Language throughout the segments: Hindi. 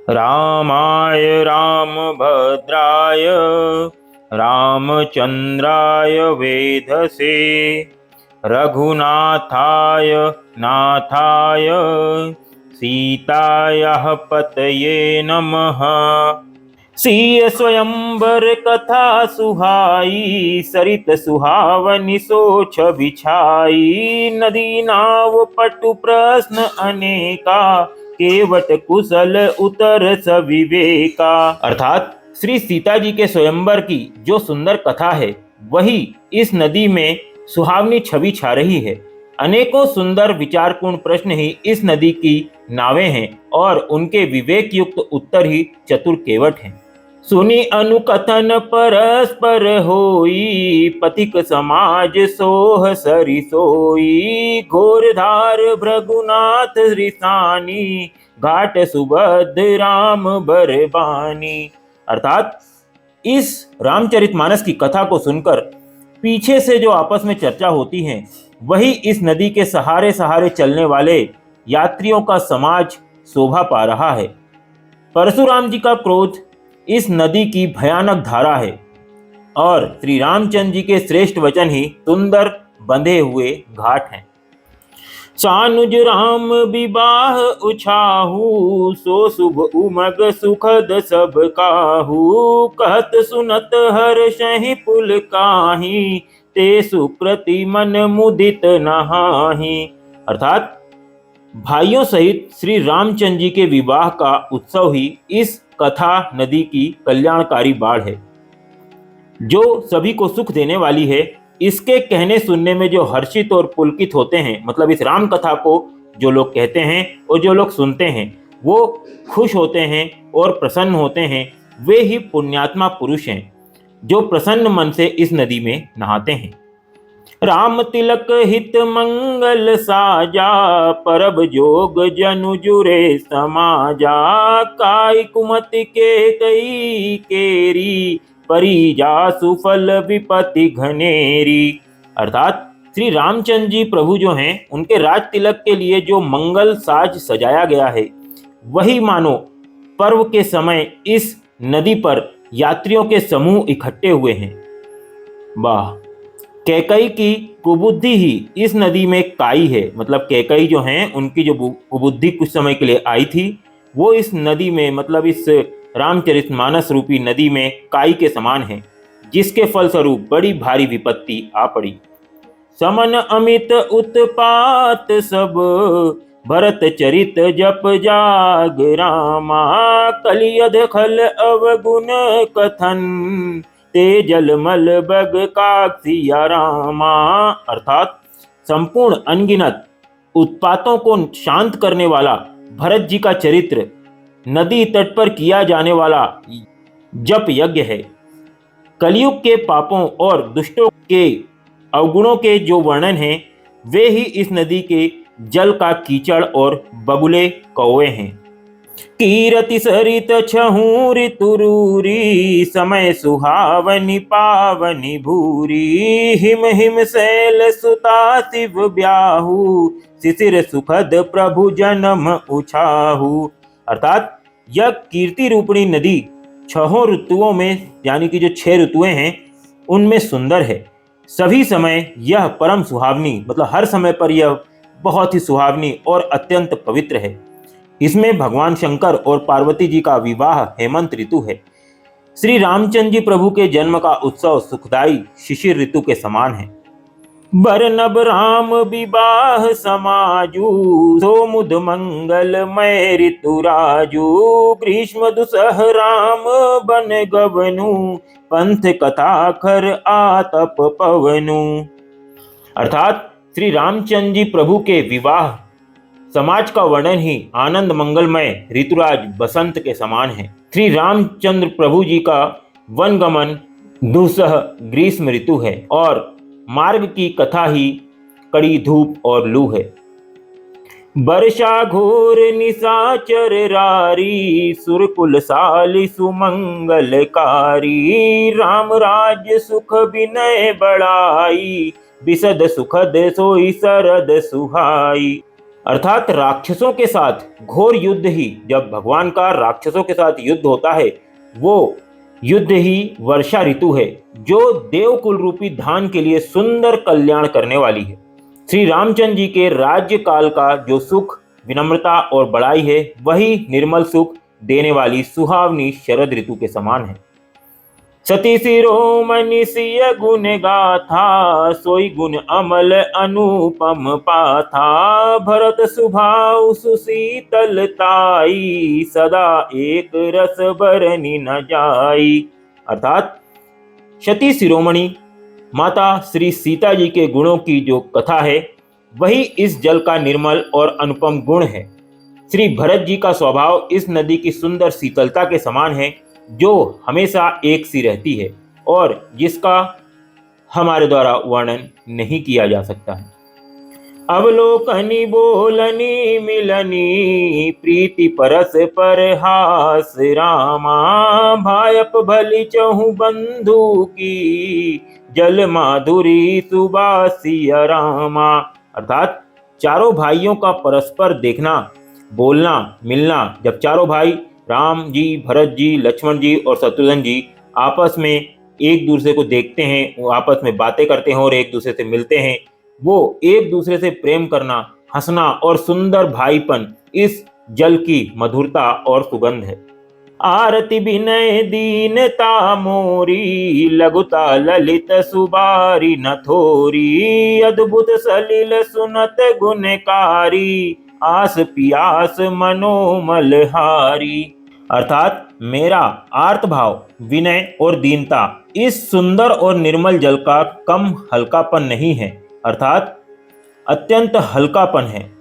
रामाय रामभद्राय रामचन्द्राय वेधसे रघुनाथाय नाथाय सीतायाः पतये नमः। सिय स्वयंवर कथा सुहाई, सरित सुहावनि सोछ बिछाई। नदी नाव पटु प्रश्न अनेका, केवट कुशल उत्तर सविवेका। अर्थात श्री सीता जी के स्वयंवर की जो सुंदर कथा है, वही इस नदी में सुहावनी छवि छा रही है। अनेकों सुंदर विचारपूर्ण प्रश्न ही इस नदी की नावें हैं और उनके विवेक युक्त उत्तर ही चतुर केवट हैं। सुनी अनुकथन परस्पर होई, पथिक समाज सोह सरि सोई। घोरधार भृगुनाथ रिसानी, घाट सुभद्र राम बरबानी। अर्थात इस रामचरितमानस की कथा को सुनकर पीछे से जो आपस में चर्चा होती है, वही इस नदी के सहारे सहारे चलने वाले यात्रियों का समाज शोभा पा रहा है। परशुराम जी का क्रोध इस नदी की भयानक धारा है और श्री रामचंद्र जी के श्रेष्ठ वचन ही सुंदर बंधे हुए घाट हैं। सानुज राम विवाह उछाहू, सो शुभ उमग सुखद सब काहू। कहत सुनत हर्षहि पुल काही, ते सुकृति मन मुदित नहाही। अर्थात भाइयों सहित श्री रामचंद्र जी के विवाह का उत्सव ही इस कथा नदी की कल्याणकारी बाढ़ है, जो सभी को सुख देने वाली है। इसके कहने सुनने में जो हर्षित और पुलकित होते हैं, मतलब इस राम कथा को जो लोग कहते हैं और जो लोग सुनते हैं, वो खुश होते हैं और प्रसन्न होते हैं। वे ही पुण्यात्मा पुरुष हैं जो प्रसन्न मन से इस नदी में नहाते हैं। राम तिलक हित मंगल साजा, परब जोग जनु जुरे समाजा। काई कुमति के कई केरी, परिजा सुफल विपति घनेरी। अर्थात श्री रामचंद्र जी प्रभु जो हैं, उनके राज तिलक के लिए जो मंगल साज सजाया गया है, वही मानो पर्व के समय इस नदी पर यात्रियों के समूह इकट्ठे हुए हैं। वाह! कैकई की कुबुद्धि ही इस नदी में काई है। मतलब कैकई जो हैं, उनकी जो कुबुद्धि कुछ समय के लिए आई थी, वो इस नदी में, मतलब इस रामचरितमानस रूपी नदी में काई के समान है, जिसके फलस्वरूप बड़ी भारी विपत्ति आ पड़ी। समन अमित उत्पात सब, भरत चरित जप जाग रामा। कलियध खल अवगुण कथन, ते जलमल बग काक्सिया रामा। अर्थात संपूर्ण अनगिनत उत्पातों को शांत करने वाला भरत जी का चरित्र, नदी तट पर किया जाने वाला जप यज्ञ है। कलयुग के पापों और दुष्टों के अवगुणों के जो वर्णन हैं, वे ही इस नदी के जल का कीचड़ और बगुले कौवे हैं। कीरति सरित छहू ऋतुरूरी, समय सुहावनि पावनि भूरी। हिम हिम शैल सुता शिव ब्याहू, शिशिर सुखद प्रभु जन्म उछाहू। अर्थात यह कीर्ति रूपणी नदी छहों ऋतुओं में, यानी कि जो 6 ऋतुएं हैं, उनमें सुंदर है। सभी समय यह परम सुहावनी, मतलब हर समय पर यह बहुत ही सुहावनी और अत्यंत पवित्र है। इसमें भगवान शंकर और पार्वती जी का विवाह हेमंत ऋतु है। श्री रामचंद्र जी प्रभु के जन्म का उत्सव सुखदायी शिशिर ऋतु के समान है। बरनब राम विवाह समाजू, सोमुद मंगलमय ऋतु राजू। ग्रीष्म दुसह राम बन गवनु, पंथ कथा खर आतप पवनु। अर्थात श्री रामचंद्र जी प्रभु के विवाह समाज का वर्णन ही आनंद मंगलमय ऋतुराज बसंत के समान है। श्री रामचंद्र प्रभु जी का वनगमन दुसह ग्रीष्म ऋतु है और मार्ग की कथा ही कड़ी धूप और लू है। वर्षा घोर निशाचर रारी, सुरकुल साली सुमंगलकारी। राम राज्य सुख विनय बढ़ाई, विशद सुखद सोई सरद सुहाई। अर्थात राक्षसों के साथ घोर युद्ध ही, जब भगवान का राक्षसों के साथ युद्ध होता है, वो युद्ध ही वर्षा ऋतु है, जो देवकुल रूपी धान के लिए सुंदर कल्याण करने वाली है। श्री रामचंद्र जी के राज्य काल का जो सुख, विनम्रता और बड़ाई है, वही निर्मल सुख देने वाली सुहावनी शरद ऋतु के समान है। सती शिरोमणि सिय गुण गाथा, सोई गुण अमल अनुपम पाथा। भरत सुभाव सुशीतलताई, सदा एक रस बरनी न जाई। अर्थात सती शिरोमणि माता श्री सीता जी के गुणों की जो कथा है, वही इस जल का निर्मल और अनुपम गुण है। श्री भरत जी का स्वभाव इस नदी की सुंदर शीतलता के समान है, जो हमेशा एक सी रहती है और जिसका हमारे द्वारा वर्णन नहीं किया जा सकता है। अवलोकनी बोलनी मिलनी, प्रीति परस पर हास रामा। भायप भली चहु बंधु की, जल माधुरी सुबासिया रामा। अर्थात चारों भाइयों का परस्पर देखना, बोलना, मिलना। जब चारों भाई राम जी, भरत जी, लक्ष्मण जी और शत्रुघ्न जी आपस में एक दूसरे को देखते हैं, वो आपस में बातें करते हैं और एक दूसरे से मिलते हैं, वो एक दूसरे से प्रेम करना, हंसना और सुंदर भाईपन, इस जल की मधुरता और सुगंध है। आरती विनय दीनता मोरी, लघुता ललित सुबारी न थोरी। अद्भुत सलिल सुनत गुणकारी, आस पियास मनोमल हारी। अर्थात मेरा आर्त भाव, विनय और दीनता इस सुंदर और निर्मल जल का कम हल्कापन नहीं है, अर्थात अत्यंत हल्कापन है।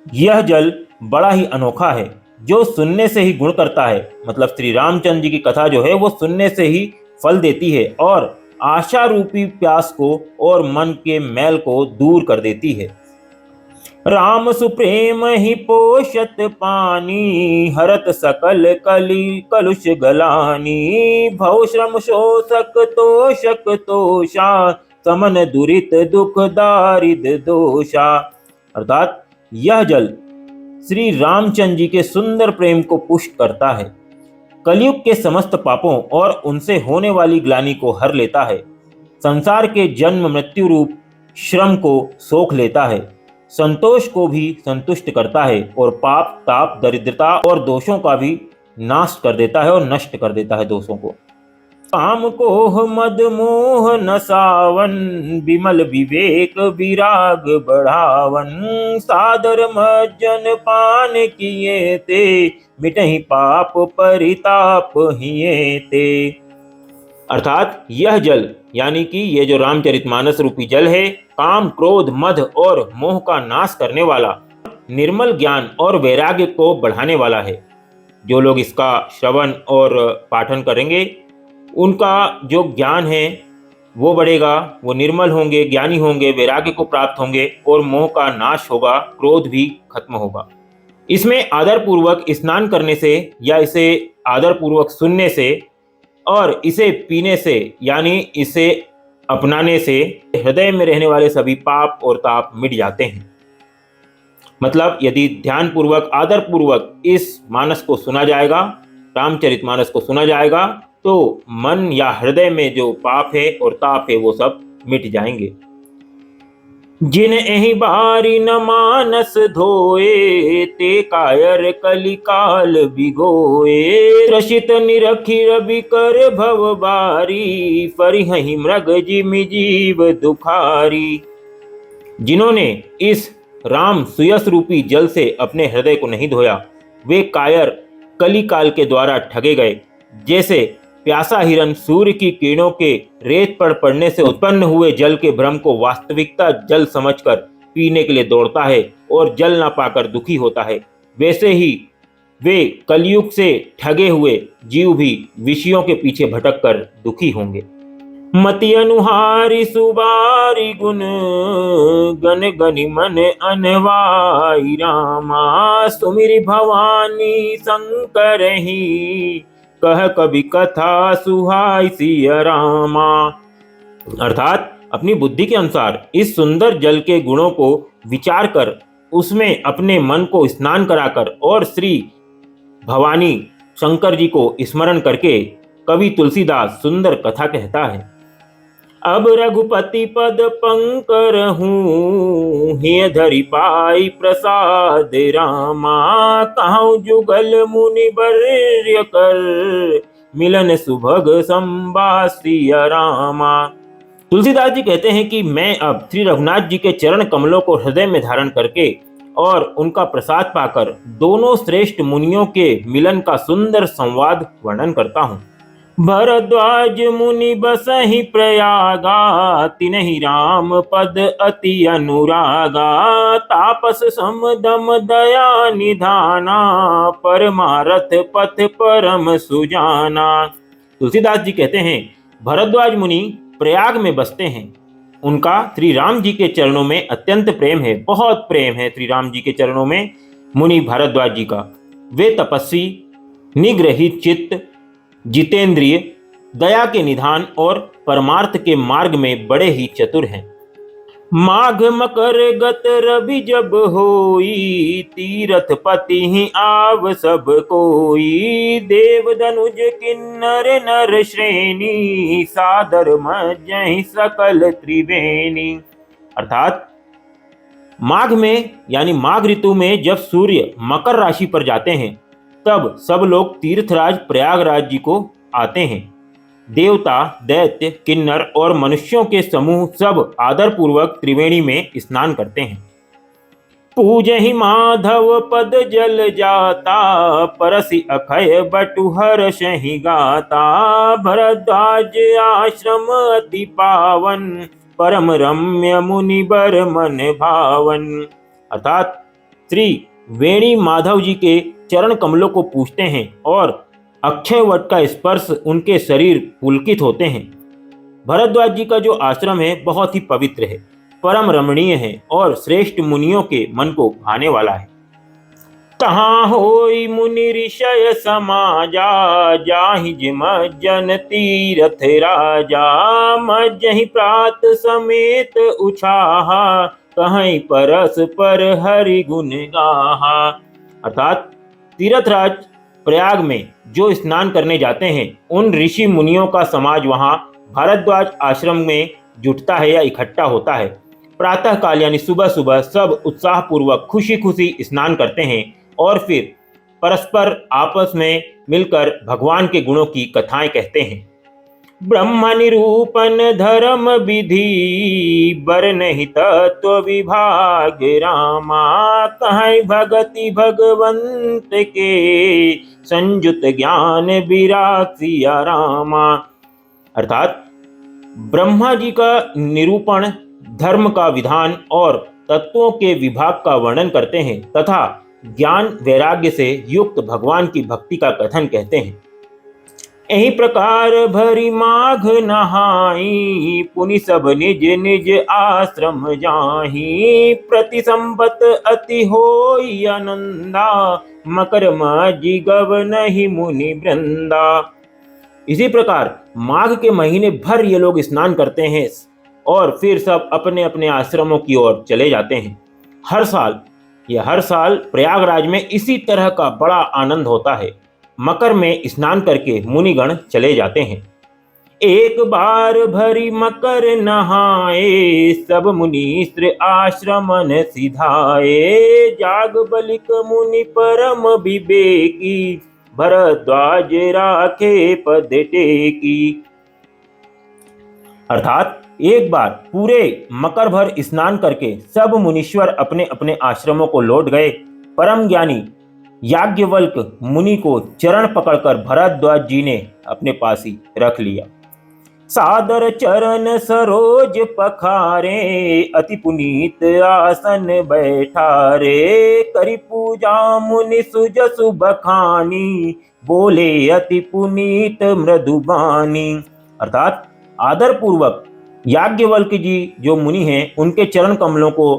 यह जल बड़ा ही अनोखा है, जो सुनने से ही गुण करता है। मतलब श्री रामचंद्र जी की कथा जो है, वो सुनने से ही फल देती है और आशा रूपी प्यास को और मन के मैल को दूर कर देती है। राम सुप्रेम ही पोषत पानी, हरत सकल कली कलुष गलानी। भव श्रम शोषक तोषक तोषा, समन दुरित दुख दारिद दोषा। अर्थात यह जल श्री रामचंद्र जी के सुंदर प्रेम को पुष्ट करता है, कलयुग के समस्त पापों और उनसे होने वाली ग्लानि को हर लेता है, संसार के जन्म मृत्यु रूप श्रम को सोख लेता है, संतोष को भी संतुष्ट करता है और पाप, ताप, दरिद्रता और दोषों का भी नाश कर देता है और नष्ट कर देता है दोषों को। काम कोह मद मोह नसावन, विमल विवेक विराग बढ़ावन। सादर मज्जन पान किए ते, मिटहि पाप परिताप हिये ते। अर्थात यह जल, यानी कि ये जो रामचरितमानस रूपी जल है, काम, क्रोध, मद और मोह का नाश करने वाला, निर्मल ज्ञान और वैराग्य को बढ़ाने वाला है। जो लोग इसका श्रवण और पाठन करेंगे, उनका जो ज्ञान है वो बढ़ेगा, वो निर्मल होंगे, ज्ञानी होंगे, वैराग्य को प्राप्त होंगे और मोह का नाश होगा, क्रोध भी खत्म होगा। इसमें आदरपूर्वक स्नान करने से या इसे आदरपूर्वक सुनने से और इसे पीने से, यानी इसे अपनाने से हृदय में रहने वाले सभी पाप और ताप मिट जाते हैं। मतलब यदि ध्यानपूर्वक, आदरपूर्वक इस मानस को सुना जाएगा, रामचरितमानस को सुना जाएगा, तो मन या हृदय में जो पाप है और ताप है वो सब मिट जाएंगे। जिन एहि बारी न मानस धोए, ते कायर कलिकाल बिगोए। त्रसित निरखी रवि कर भव बारी, फरिहहि मृग जिमि जीव दुखारी। जिन्होंने इस राम सुयस रूपी जल से अपने हृदय को नहीं धोया, वे कायर कलिकाल के द्वारा ठगे गए। जैसे प्यासा हिरन सूर्य की किरणों के रेत पर पड़ने से उत्पन्न हुए जल के भ्रम को वास्तविकता जल समझकर पीने के लिए दौड़ता है और जल न पाकर दुखी होता है, वैसे ही वे कलयुग से ठगे हुए जीव भी विषयों के पीछे भटक कर दुखी होंगे। मति अनुहारी सुबारी गुण, गन गनि मन अनवाई रामा। सुमिरि भवानी शंकर ही, कह कवि कथा सुहाई सिया रामा। अर्थात अपनी बुद्धि के अनुसार इस सुंदर जल के गुणों को विचार कर उसमें अपने मन को स्नान कराकर और श्री भवानी शंकर जी को स्मरण करके कवि तुलसीदास सुंदर कथा कहता है। अब रघुपति पद पंकर हूँ, हे धरि पाई प्रसाद रामा। कहूँ जुगल मुनि वर्य कर, मिलन सुभग संबासिया रामा। तुलसीदास जी कहते हैं कि मैं अब श्री रघुनाथ जी के चरण कमलों को हृदय में धारण करके और उनका प्रसाद पाकर दोनों श्रेष्ठ मुनियों के मिलन का सुंदर संवाद वर्णन करता हूँ। भरद्वाज मुनि बसहि प्रयागा, तिनहि राम पद अति अनुरागा। तापस समदम दया निधाना, परमारथ पथ परम सुजाना। तुलसीदास जी कहते हैं भरद्वाज मुनि प्रयाग में बसते हैं। उनका श्री राम जी के चरणों में अत्यंत प्रेम है, बहुत प्रेम है श्री राम जी के चरणों में मुनि भारद्वाज जी का। वे तपस्वी, निग्रहित चित्त, जितेंद्रिय, दया के निधान और परमार्थ के मार्ग में बड़े ही चतुर हैं। माघ मकर गत रवि जब होई, तीरथ पति ही आव सब कोई। देव धनुज किन्नर नर श्रेणी, सादर मज्जहि सकल त्रिवेणी। अर्थात माघ में यानी माघ ऋतु में जब सूर्य मकर राशि पर जाते हैं तब सब लोग तीर्थराज प्रयागराज जी को आते हैं। देवता, दैत्य, किन्नर और मनुष्यों के समूह सब आदर पूर्वक त्रिवेणी में स्नान करते हैं। पूजहि माधव पद जल जाता, परसि अखय बटु हर्षहि गाता। भरद्वाज आश्रम अति पावन, परम रम्य मुनि बर मन भावन। अर्थात श्री वेणी माधव जी के चरण कमलों को पूजते हैं और अक्षय वट का स्पर्श उनके शरीर पुलकित होते हैं। भरद्वाज जी का जो आश्रम है बहुत ही पवित्र है, परम रमणीय है और श्रेष्ठ मुनियों के मन को भाने वाला है। तहाँ होई मुनि ऋषय समाजा, जाहि जिम जन तीरथ राजा। मज्जहि प्रात समेत उछाहा, कहीं परस पर हरि गुण गाहा। अर्थात तीर्थराज प्रयाग में जो स्नान करने जाते हैं उन ऋषि मुनियों का समाज वहां भारद्वाज आश्रम में जुटता है या इकट्ठा होता है। प्रातः काल यानी सुबह सुबह सब उत्साह पूर्वक खुशी खुशी स्नान करते हैं और फिर परस्पर आपस में मिलकर भगवान के गुणों की कथाएं कहते हैं। ब्रह्म निरूपण धर्म विधि, बरनहि तत्व विभाग रामा। कहीं भगति भगवंत के, संयुत ज्ञान विरासिया रामा। अर्थात ब्रह्मा जी का निरूपण, धर्म का विधान और तत्वों के विभाग का वर्णन करते हैं तथा ज्ञान वैराग्य से युक्त भगवान की भक्ति का कथन कहते हैं। यही प्रकार भरी माघ नहाई, पुनि सब निज निज आश्रम जाहि। प्रति संबत अति होई आनंदा, मकर माजी गवनहि मुनि वृंदा। इसी प्रकार माघ के महीने भर ये लोग स्नान करते हैं और फिर सब अपने अपने आश्रमों की ओर चले जाते हैं। हर साल प्रयागराज में इसी तरह का बड़ा आनंद होता है। मकर में स्नान करके मुनिगण चले जाते हैं। एक बार भरी मकर नहाए, सब मुनीश्र आश्रमन सिधाए। जाग बलिक मुनि परम विवेकी, भरद्वाज राखे पद टेकी। अर्थात एक बार पूरे मकर भर स्नान करके सब मुनीश्वर अपने अपने आश्रमों को लौट गए। परम ज्ञानी याज्ञवल्क मुनि को चरण पकड़कर भरद्वाज जी ने अपने पास ही रख लिया। सादर चरण सरोज पखारे, अति पुनीत आसन बैठारे। करि पूजा मुनि सुजसु बखानी, बोले अति पुनीत मृदुबानी। अर्थात आदर पूर्वक याज्ञवल्क जी जो मुनि हैं उनके चरण कमलों को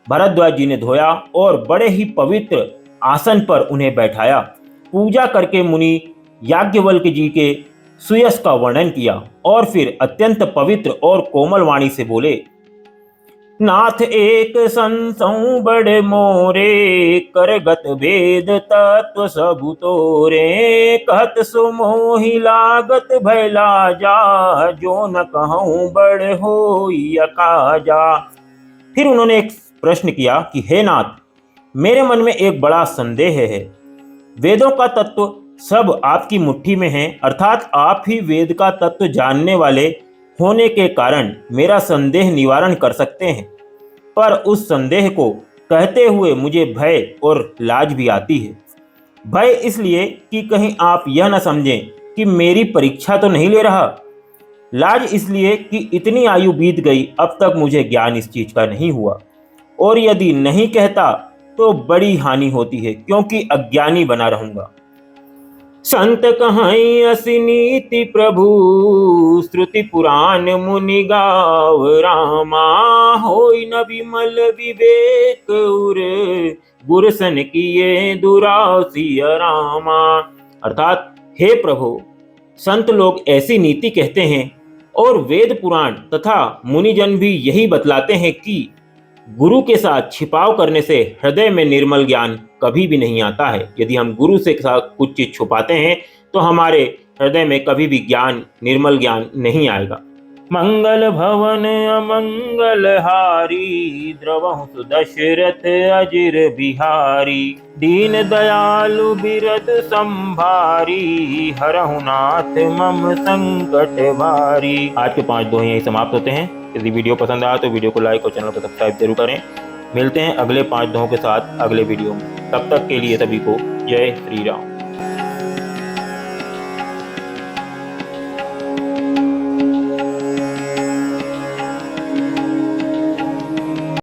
भरद्वाज जी ने धोया और बड़े ही पवित्र आसन पर उन्हें बैठाया। पूजा करके मुनि याज्ञवल्क जी के सुयश का वर्णन किया और फिर अत्यंत पवित्र और कोमल वाणी से बोले, नाथ एक संसौ बड़े मोरे, करगत वेद तत्व सबु तोरे। कहत सो मोहि लागत भय लाजा, जो न कहूँ बड़ होई अकाजा। फिर उन्होंने एक प्रश्न किया कि हे नाथ, मेरे मन में एक बड़ा संदेह है। वेदों का तत्व सब आपकी मुट्ठी में है, अर्थात आप ही वेद का तत्व जानने वाले होने के कारण मेरा संदेह निवारण कर सकते हैं। पर उस संदेह को कहते हुए मुझे भय और लाज भी आती है। भय इसलिए कि कहीं आप यह न समझें कि मेरी परीक्षा तो नहीं ले रहा। लाज इसलिए कि इतनी आयु बीत गई, अब तक मुझे ज्ञान इस चीज का नहीं हुआ, और यदि नहीं कहता तो बड़ी हानि होती है, क्योंकि अज्ञानी बना रहूंगा। संत कहाई असि नीति प्रभु, श्रुति पुराण मुनि गाव रामा। होई न विमल विवेक उर, गुरसन किए दुरासिया रामा। अर्थात हे प्रभु, संत लोग ऐसी नीति कहते हैं और वेद पुराण तथा मुनिजन भी यही बतलाते हैं कि गुरु के साथ छिपाव करने से हृदय में निर्मल ज्ञान कभी भी नहीं आता है। यदि हम गुरु से साथ कुछ चीज छुपाते हैं तो हमारे हृदय में कभी भी ज्ञान, निर्मल ज्ञान नहीं आएगा। मंगल भवन अमंगल हारी, द्रवहु सुदशरथ अजिर बिहारी। दीन दयालु बिरद संभारी, हरहु नाथ मम संकट भारी। आज के 5 दोहे यही समाप्त होते हैं। यदि वीडियो पसंद आया तो वीडियो को लाइक और चैनल को सब्सक्राइब जरूर करें। मिलते हैं अगले 5 दोहों के साथ अगले वीडियो में। तब तक के लिए सभी को जय श्री राम।